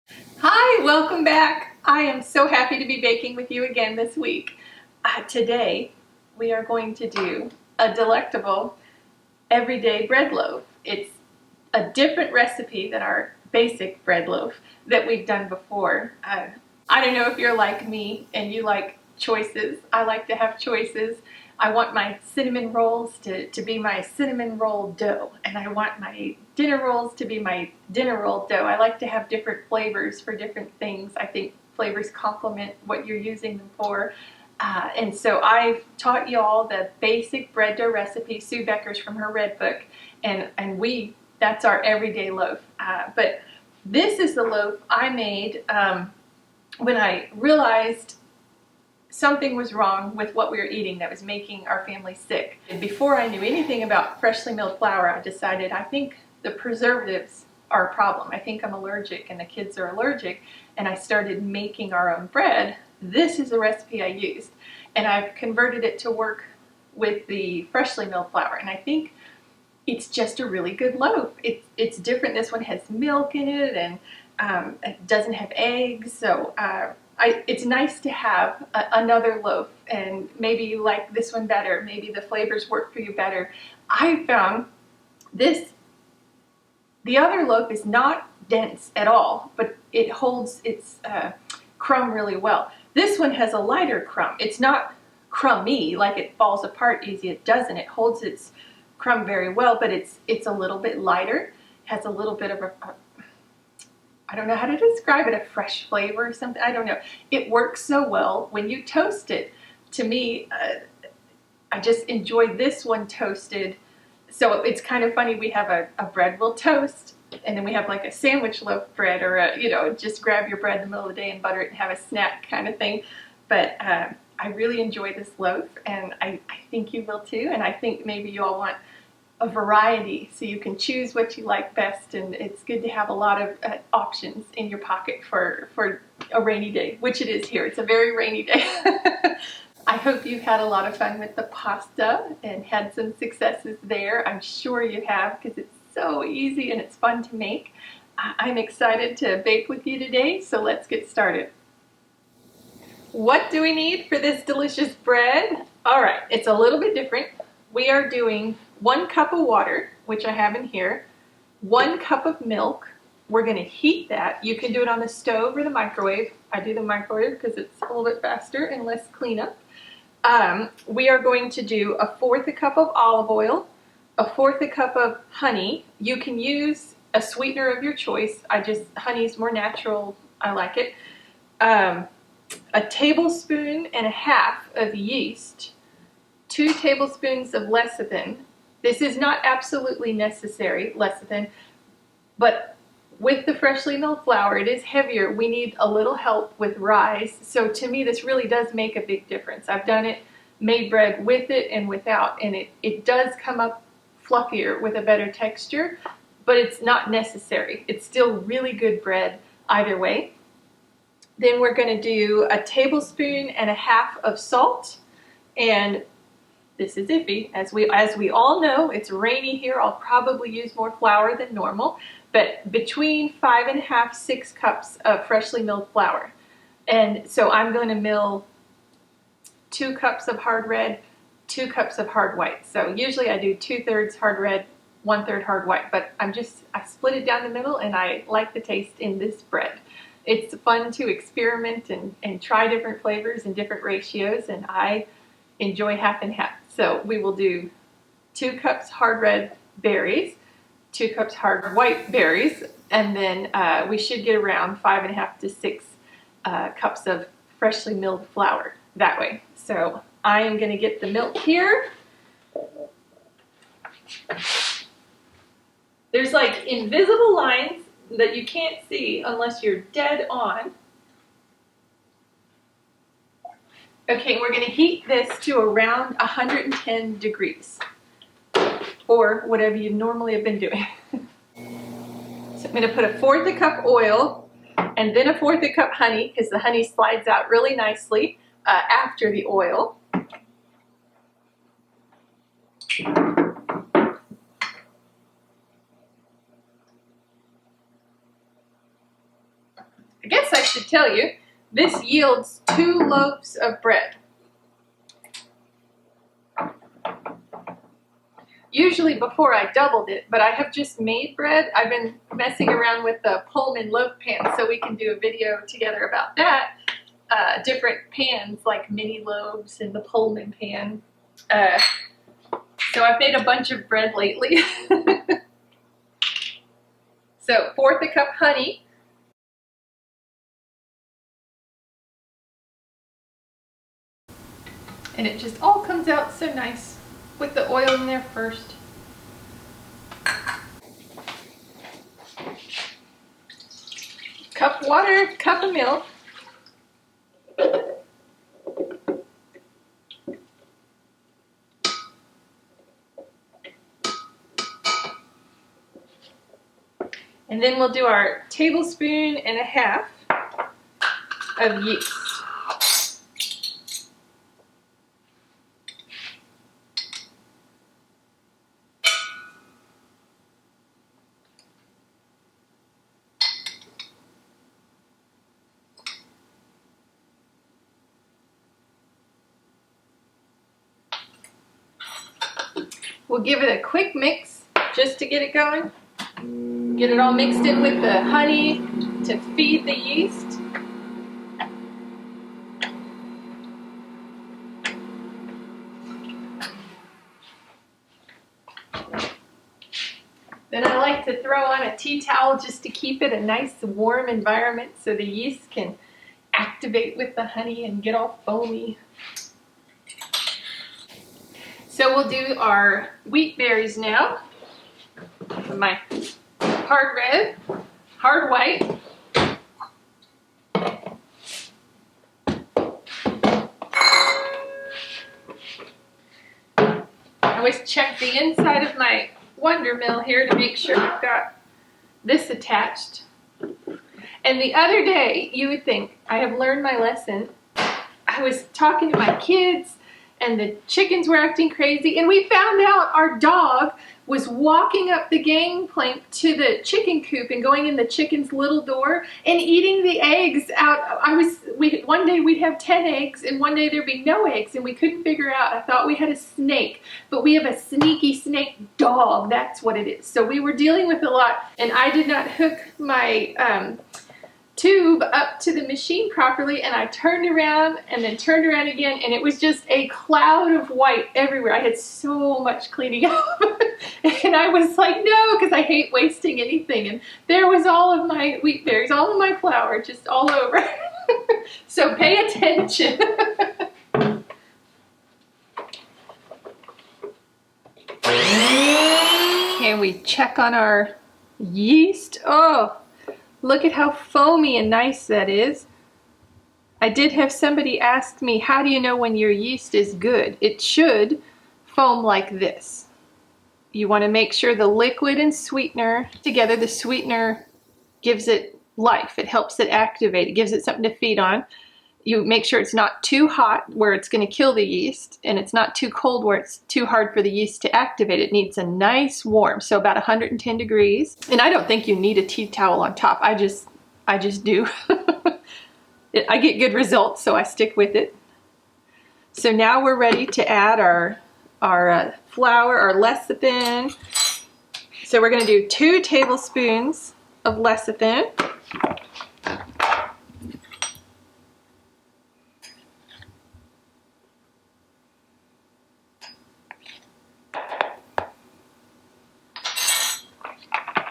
Hi, welcome back. I am so happy to be baking with you again this week. Today, we are going to do a delectable everyday bread loaf. It's a different recipe than our basic bread loaf that we've done before. I don't know if you're like me and you like choices. I like to have choices. I want my cinnamon rolls to be my cinnamon roll dough, and I want my dinner rolls to be my dinner roll dough. I like to have different flavors for different things. I think flavors complement what you're using them for. And so I've taught you all the basic bread dough recipe, Sue Becker's from her red book, and that's our everyday loaf. But this is the loaf I made when I realized something was wrong with what we were eating that was making our family sick. And before I knew anything about freshly milled flour, I decided I think the preservatives are a problem. I think I'm allergic and the kids are allergic, and I started making our own bread. This is the recipe I used, and I've converted it to work with the freshly milled flour, and I think it's just a really good loaf. It's different. This one has milk in it, and it doesn't have eggs, so it's nice to have another loaf, and maybe you like this one better. Maybe the flavors work for you better. I found the other loaf is not dense at all, but it holds its crumb really well. This one has a lighter crumb. It's not crummy, like it falls apart easy. It doesn't. It holds its crumb very well, but it's a little bit lighter, has a little bit of I don't know how to describe it, a fresh flavor or something. I don't know. It works so well when you toast it. To me, I just enjoy this one toasted. So it's kind of funny. We have a bread we'll toast, and then we have like a sandwich loaf bread, or just grab your bread in the middle of the day and butter it and have a snack kind of thing. But I really enjoy this loaf, and I think you will too. And I think maybe you all want a variety so you can choose what you like best, and it's good to have a lot of options in your pocket for a rainy day, which it is here. It's a very rainy day. I hope you've had a lot of fun with the pasta and had some successes there. I'm sure you have, because it's so easy and it's fun to make. I'm excited to bake with you today, so let's get started. What do we need for this delicious bread? All right, it's a little bit different. We are doing 1 cup of water, which I have in here, 1 cup of milk. We're going to heat that. You can do it on the stove or the microwave. I do the microwave because it's a little bit faster and less cleanup. We are going to do 1/4 cup of olive oil, 1/4 cup of honey. You can use a sweetener of your choice. Honey's more natural. I like it. 1.5 tablespoons of yeast, 2 tablespoons of lecithin. This is not absolutely necessary, lecithin, but with the freshly milled flour, it is heavier. We need a little help with rise. So to me, this really does make a big difference. I've done it, made bread with it and without, and it does come up fluffier with a better texture, but it's not necessary. It's still really good bread either way. Then we're going to do 1.5 tablespoons of salt, and this is iffy. As we all know, it's rainy here. I'll probably use more flour than normal, but between 5.5 to 6 cups of freshly milled flour. And so I'm going to mill 2 cups of hard red, 2 cups of hard white. So usually I do 2/3 hard red, 1/3 hard white, but I split it down the middle, and I like the taste in this bread. It's fun to experiment and try different flavors and different ratios, and I enjoy half and half. So we will do 2 cups hard red berries, 2 cups hard white berries, and then we should get around 5.5 to 6 cups of freshly milled flour that way. So I am going to get the milk here. There's like invisible lines that you can't see unless you're dead on. Okay, we're going to heat this to around 110 degrees, or whatever you normally have been doing. So I'm going to put 1/4 cup oil, and then 1/4 cup honey, because the honey slides out really nicely after the oil. I guess I should tell you, this yields 2 loaves of bread. Usually before I doubled it, but I have just made bread. I've been messing around with the Pullman loaf pan, so we can do a video together about that. Different pans like mini loaves and the Pullman pan. So I've made a bunch of bread lately. So 1/4 cup honey. And it just all comes out so nice with the oil in there first. Cup water, cup of milk. And then we'll do our 1.5 tablespoons of yeast. We'll give it a quick mix just to get it going. Get it all mixed in with the honey to feed the yeast. Then I like to throw on a tea towel just to keep it a nice warm environment so the yeast can activate with the honey and get all foamy. So we'll do our wheat berries now. My hard red, hard white. I always check the inside of my Wonder Mill here to make sure I've got this attached. And the other day, you would think I have learned my lesson. I was talking to my kids and the chickens were acting crazy, and we found out our dog was walking up the gangplank to the chicken coop and going in the chicken's little door and eating the eggs out. One day we'd have 10 eggs and one day there'd be no eggs, and we couldn't figure out. I thought we had a snake, but we have a sneaky snake dog. That's what it is. So we were dealing with a lot, and I did not hook my tube up to the machine properly, and I turned around and then turned around again, and it was just a cloud of white everywhere. I had so much cleaning up. And I was like, no, because I hate wasting anything. And there was all of my wheat berries, all of my flour, just all over. So pay attention. Can we check on our yeast? Oh, look at how foamy and nice that is. I did have somebody ask me, how do you know when your yeast is good? It should foam like this. You want to make sure the liquid and sweetener together. The sweetener gives it life. It helps it activate. It gives it something to feed on. You make sure it's not too hot where it's going to kill the yeast, and it's not too cold where it's too hard for the yeast to activate. It needs a nice warm, so about 110 degrees. And I don't think you need a tea towel on top. I just do. I get good results, so I stick with it. So now we're ready to add our flour, our lecithin. So we're going to do 2 tablespoons of lecithin.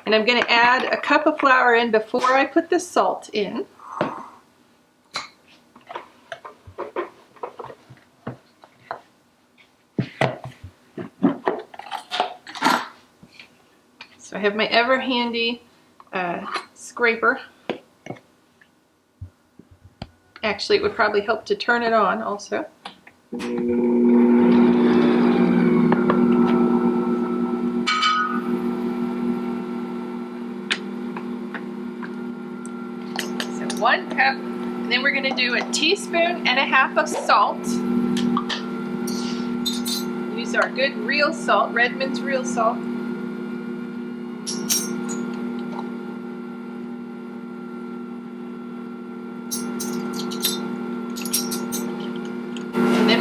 And I'm going to add a cup of flour in before I put the salt in. So I have my ever handy scraper. Actually, it would probably help to turn it on also. So 1 cup, and then we're going to do 1.5 teaspoons of salt. Use our good real salt, Redmond's real salt.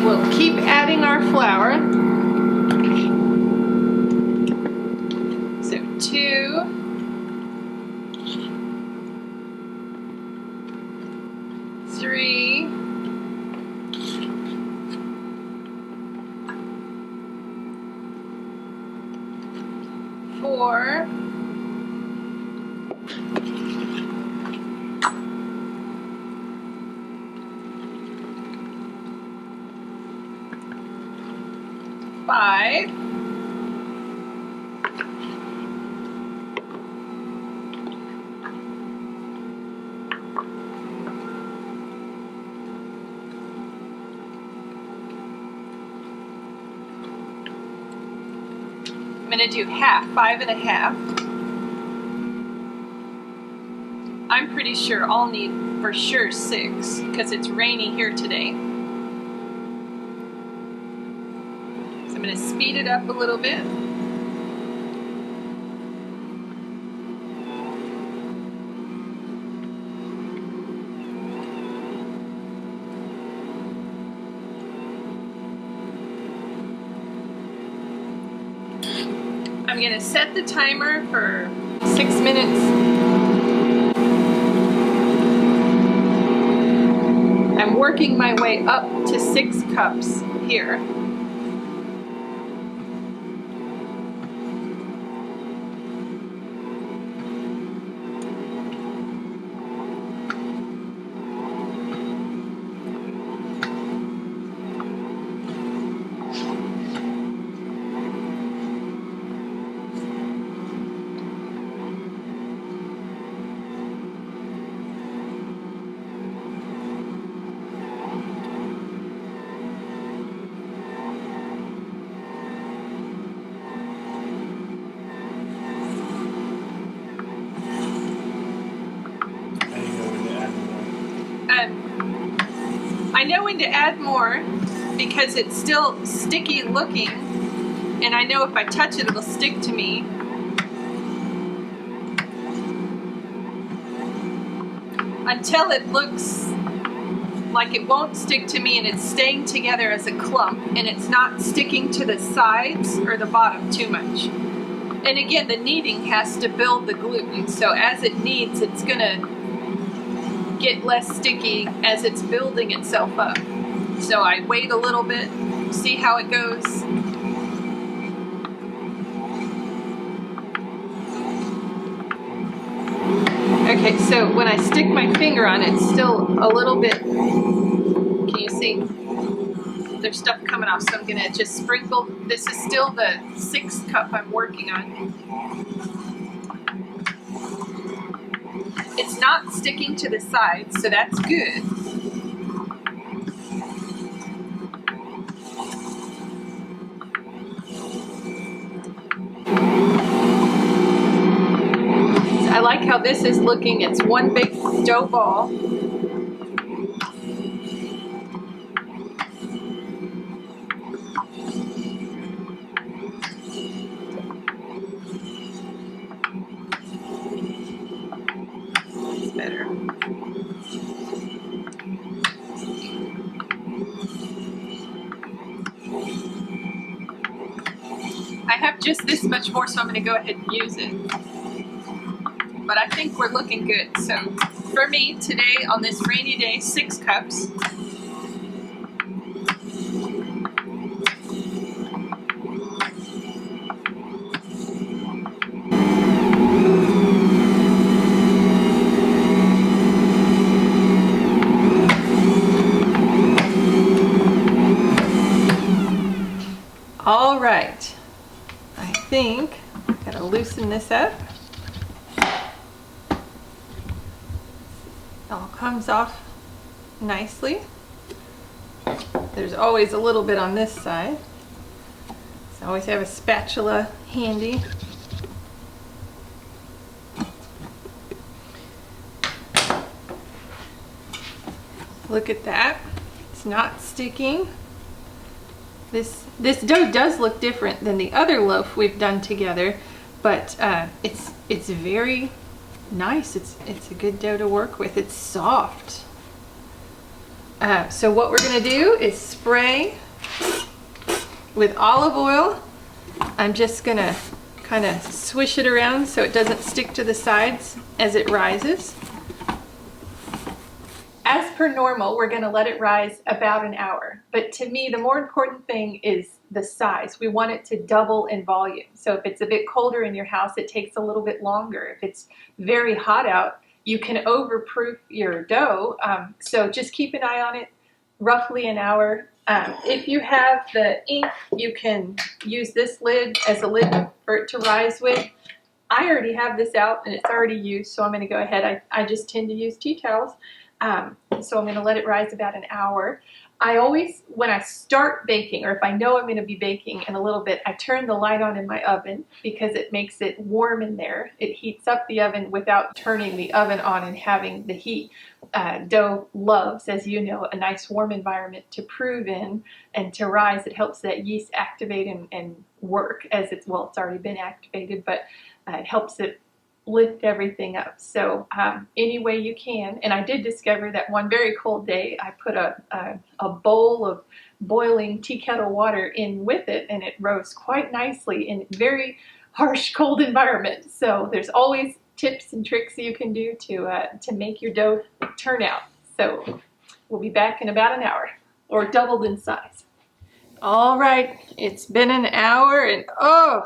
We'll keep adding our flour. So 2, 3, 4, 5, 5 1/2. I'm pretty sure I'll need for sure 6 because it's rainy here today. So I'm going to speed it up a little bit. I'm going to set the timer for 6 minutes. I'm working my way up to 6 cups here. I know when to add more because it's still sticky looking, and I know if I touch it, it'll stick to me. Until it looks like it won't stick to me and it's staying together as a clump and it's not sticking to the sides or the bottom too much. And again, the kneading has to build the gluten, so as it kneads, it's gonna get less sticky as it's building itself up. So I wait a little bit, see how it goes. Okay, so when I stick my finger on it, it's still a little bit, can you see? There's stuff coming off, so I'm gonna just sprinkle. This is still the 6th cup I'm working on. It's not sticking to the sides, so that's good. I like how this is looking. It's one big dough ball. It's better. I have just this much more, so I'm going to go ahead and use it. But I think we're looking good. So for me today on this rainy day, 6 cups. All right, I think I'm going to loosen this up. All comes off nicely. There's always a little bit on this side, so always have a spatula handy. Look at that, it's not sticking. This dough does look different than the other loaf we've done together, but it's very nice. It's a good dough to work with. It's soft. So what we're going to do is spray with olive oil. I'm just going to kind of swish it around so it doesn't stick to the sides as it rises. As per normal, we're going to let it rise about an hour. But to me, the more important thing is the size. We want it to double in volume. So if it's a bit colder in your house, it takes a little bit longer. If it's very hot out, you can overproof your dough. So just keep an eye on it, roughly an hour. If you have the ink, you can use this lid as a lid for it to rise with. I already have this out and it's already used, so I'm going to go ahead. I just tend to use tea towels. So I'm going to let it rise about an hour. I always, when I start baking, or if I know I'm going to be baking in a little bit, I turn the light on in my oven because it makes it warm in there. It heats up the oven without turning the oven on and having the heat. Dough loves, as you know, a nice warm environment to prove in and to rise. It helps that yeast activate and work as it's, well, it's already been activated, but it helps it lift everything up. So any way you can. And I did discover that one very cold day I put a bowl of boiling tea kettle water in with it, and it rose quite nicely in very harsh cold environment. So there's always tips and tricks you can do to make your dough turn out. So we'll be back in about an hour, or doubled in size. All right, it's been an hour and oh,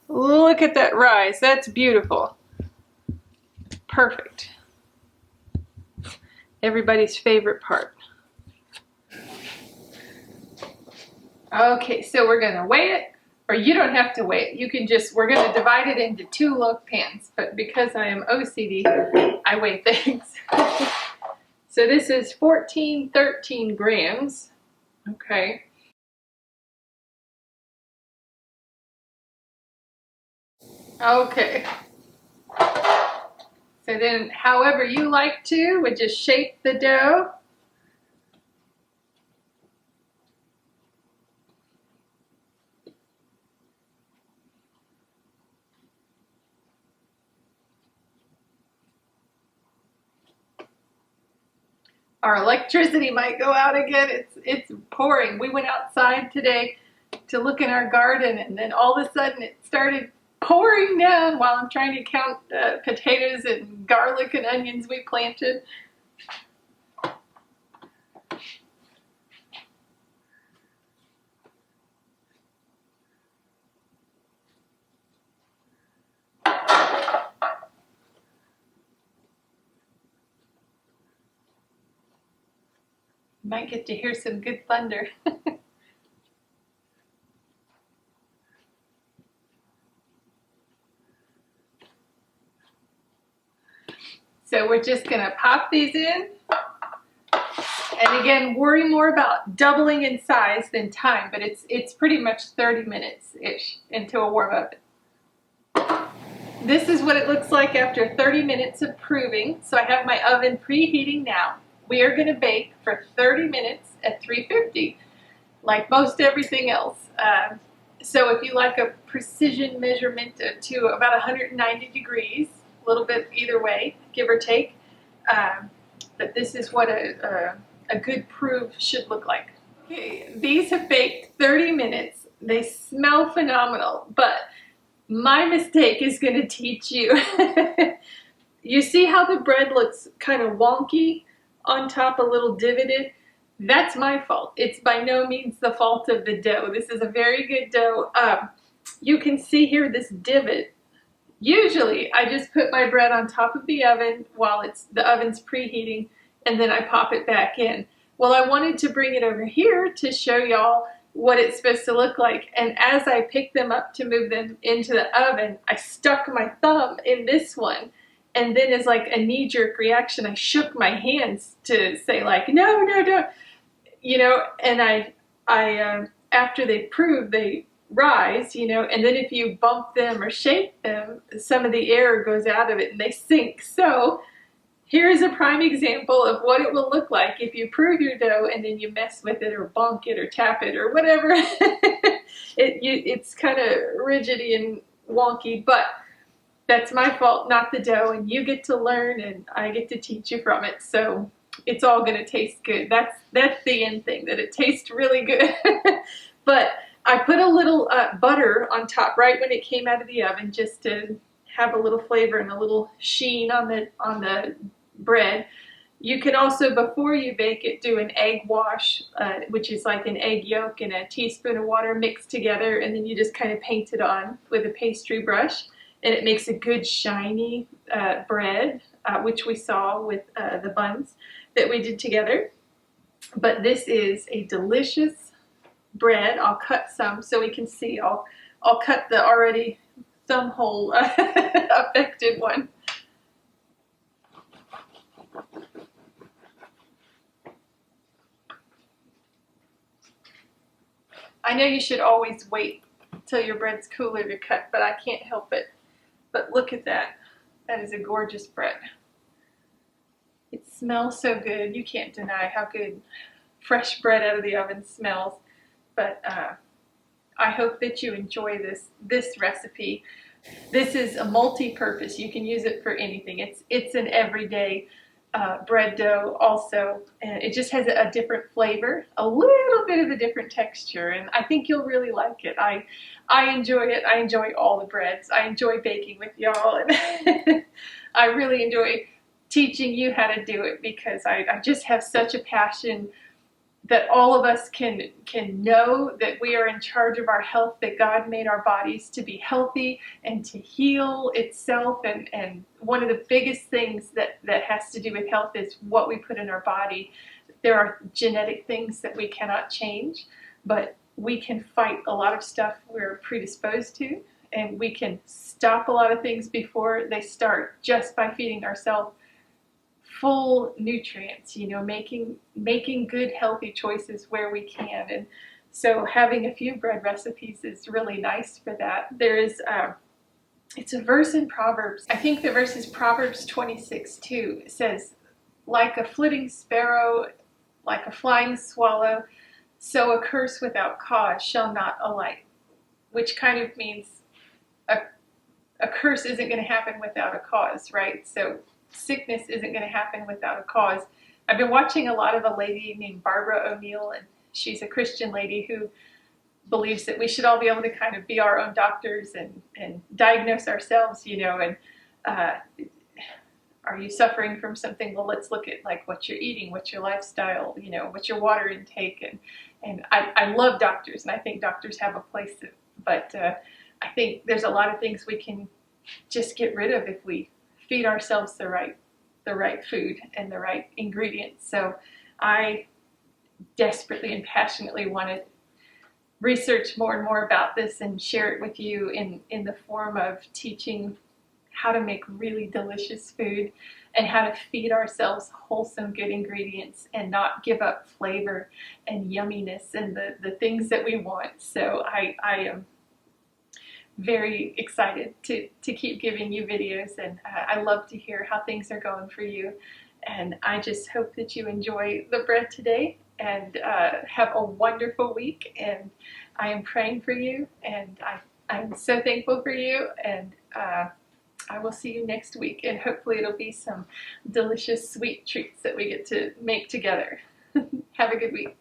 look at that rise. That's beautiful. Perfect. Everybody's favorite part. Okay, so we're gonna weigh it, or you don't have to weigh it. You can just, we're gonna divide it into 2 loaf pans, but because I am OCD, I weigh things. So this is 13 grams, okay. Okay. So then, however you like to, would just shape the dough. Our electricity might go out again. It's pouring. We went outside today to look in our garden, and then all of a sudden it started pouring down while I'm trying to count potatoes and garlic and onions we planted. Might get to hear some good thunder. So we're just gonna pop these in. And again, worry more about doubling in size than time, but it's pretty much 30 minutes-ish into a warm oven. This is what it looks like after 30 minutes of proving. So I have my oven preheating now. We are going to bake for 30 minutes at 350, like most everything else. So if you like a precision measurement to about 190 degrees, a little bit either way, give or take, but this is what a good prove should look like. Okay, these have baked 30 minutes. They smell phenomenal, but my mistake is going to teach you. You see how the bread looks kind of wonky on top, a little divoted? That's my fault. It's by no means the fault of the dough. This is a very good dough. You can see here this divot. Usually I just put my bread on top of the oven while the oven's preheating, and then I pop it back in. Well, I wanted to bring it over here to show y'all what it's supposed to look like. And as I picked them up to move them into the oven, I stuck my thumb in this one. And then as like a knee-jerk reaction, I shook my hands to say like, no, no, no, you know, and I after they prove, they rise, you know, and then if you bump them or shake them, some of the air goes out of it and they sink. So here's a prime example of what it will look like if you prove your dough and then you mess with it or bonk it or tap it or whatever. It's kind of rigidy and wonky, but that's my fault, not the dough, and you get to learn and I get to teach you from it. So it's all going to taste good. That's the end thing, that it tastes really good. But I put a little butter on top right when it came out of the oven, just to have a little flavor and a little sheen on the bread. You can also, before you bake it, do an egg wash, which is like an egg yolk and a teaspoon of water mixed together, and then you just kind of paint it on with a pastry brush, and it makes a good shiny bread, which we saw with the buns that we did together. But this is a delicious bread. I'll cut some so we can see. I'll cut the already thumb hole affected one. I know you should always wait till your bread's cooler to cut, but I can't help it. But look at that. That is a gorgeous bread. It smells so good. You can't deny how good fresh bread out of the oven smells. But I hope that you enjoy this recipe. This is a multi-purpose. You can use it for anything. It's an everyday bread dough also, and it just has a different flavor, a little bit of a different texture, and I think you'll really like it. I enjoy it. I enjoy all the breads. I enjoy baking with y'all, and I really enjoy teaching you how to do it, because I just have such a passion that all of us can know that we are in charge of our health, that God made our bodies to be healthy and to heal itself. And one of the biggest things that has to do with health is what we put in our body. There are genetic things that we cannot change, but we can fight a lot of stuff we're predisposed to, and we can stop a lot of things before they start just by feeding ourselves full nutrients, you know, making good healthy choices where we can. And so having a few bread recipes is really nice for that. There is it's a verse in Proverbs. I think the verse is Proverbs 26:2. It says, like a flitting sparrow, like a flying swallow, so a curse without cause shall not alight, which kind of means a curse isn't going to happen without a cause, right? So sickness isn't going to happen without a cause. I've been watching a lot of a lady named Barbara O'Neill, and she's a Christian lady who believes that we should all be able to kind of be our own doctors and diagnose ourselves, you know, and are you suffering from something? Well, let's look at like what you're eating, what's your lifestyle, you know, what's your water intake. And I love doctors, and I think doctors have a place, but I think there's a lot of things we can just get rid of if we feed ourselves the right food and the right ingredients. So I desperately and passionately want to research more and more about this and share it with you in the form of teaching how to make really delicious food and how to feed ourselves wholesome, good ingredients and not give up flavor and yumminess and the things that we want. So I am very excited to keep giving you videos, and I love to hear how things are going for you. And I just hope that you enjoy the bread today and have a wonderful week. And I am praying for you, and I'm so thankful for you. And I will see you next week, and hopefully it'll be some delicious sweet treats that we get to make together. Have a good week.